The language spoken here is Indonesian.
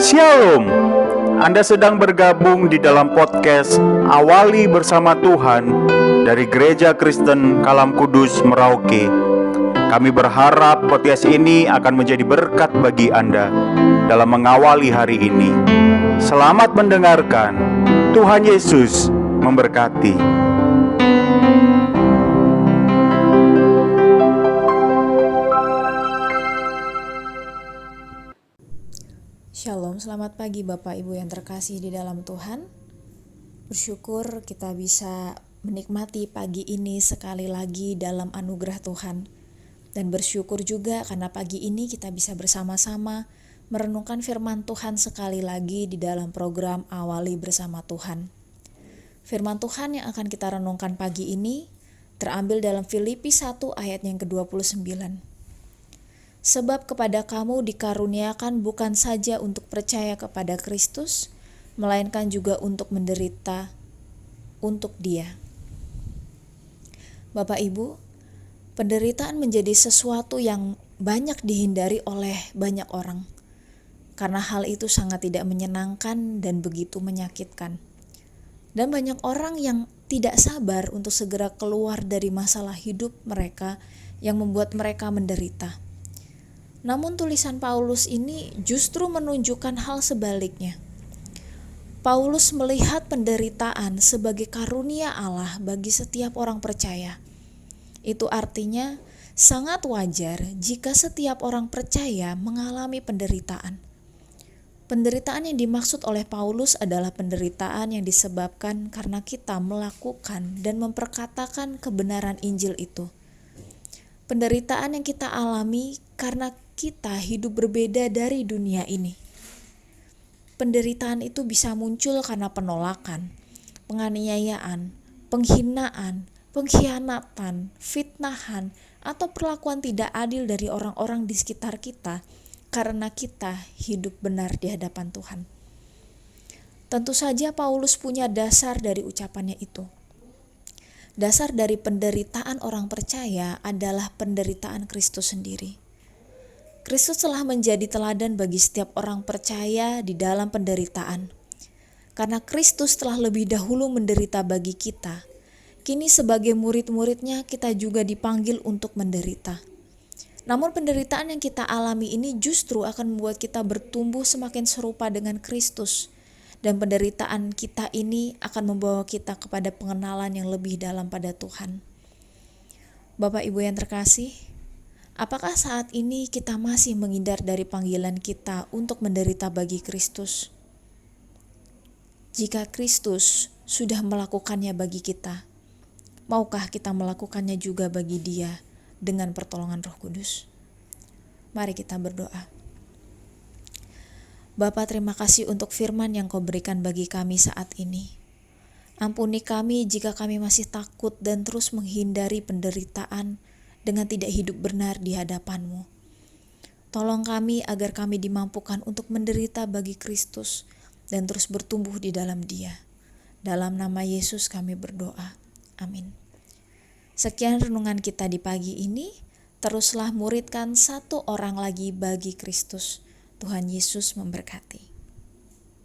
Shalom, Anda sedang bergabung di dalam podcast Awali Bersama Tuhan dari Gereja Kristen Kalam Kudus, Merauke. Kami berharap podcast ini akan menjadi berkat bagi Anda dalam mengawali hari ini. Selamat mendengarkan, Tuhan Yesus memberkati. Shalom, selamat pagi Bapak Ibu yang terkasih di dalam Tuhan. Bersyukur kita bisa menikmati pagi ini sekali lagi dalam anugerah Tuhan. Dan bersyukur juga karena pagi ini kita bisa bersama-sama merenungkan firman Tuhan sekali lagi di dalam program Awali Bersama Tuhan. Firman Tuhan yang akan kita renungkan pagi ini terambil dalam Filipi 1 ayat yang ke-29. Sebab kepada kamu dikaruniakan bukan saja untuk percaya kepada Kristus, melainkan juga untuk menderita untuk Dia. Bapak Ibu, penderitaan menjadi sesuatu yang banyak dihindari oleh banyak orang, karena hal itu sangat tidak menyenangkan dan begitu menyakitkan. Dan banyak orang yang tidak sabar untuk segera keluar dari masalah hidup mereka yang membuat mereka menderita. Namun tulisan Paulus ini justru menunjukkan hal sebaliknya. Paulus melihat penderitaan sebagai karunia Allah bagi setiap orang percaya. Itu artinya sangat wajar jika setiap orang percaya mengalami penderitaan. Penderitaan yang dimaksud oleh Paulus adalah penderitaan yang disebabkan karena kita melakukan dan memperkatakan kebenaran Injil itu. Penderitaan yang kita alami karena kita hidup berbeda dari dunia ini. Penderitaan itu bisa muncul karena penolakan, penganiayaan, penghinaan, pengkhianatan, fitnahan, atau perlakuan tidak adil dari orang-orang di sekitar kita karena kita hidup benar di hadapan Tuhan. Tentu saja Paulus punya dasar dari ucapannya itu. Dasar dari penderitaan orang percaya adalah penderitaan Kristus sendiri. Kristus telah menjadi teladan bagi setiap orang percaya di dalam penderitaan. Karena Kristus telah lebih dahulu menderita bagi kita, kini sebagai murid-muridnya kita juga dipanggil untuk menderita. Namun penderitaan yang kita alami ini justru akan membuat kita bertumbuh semakin serupa dengan Kristus. Dan penderitaan kita ini akan membawa kita kepada pengenalan yang lebih dalam pada Tuhan. Bapak Ibu yang terkasih, apakah saat ini kita masih menghindar dari panggilan kita untuk menderita bagi Kristus? Jika Kristus sudah melakukannya bagi kita, maukah kita melakukannya juga bagi Dia dengan pertolongan Roh Kudus? Mari kita berdoa. Bapa, terima kasih untuk firman yang Kau berikan bagi kami saat ini. Ampuni kami jika kami masih takut dan terus menghindari penderitaan dengan tidak hidup benar di hadapan-Mu. Tolong kami agar kami dimampukan untuk menderita bagi Kristus dan terus bertumbuh di dalam Dia. Dalam nama Yesus kami berdoa. Amin. Sekian renungan kita di pagi ini. Teruslah muridkan satu orang lagi bagi Kristus. Tuhan Yesus memberkati.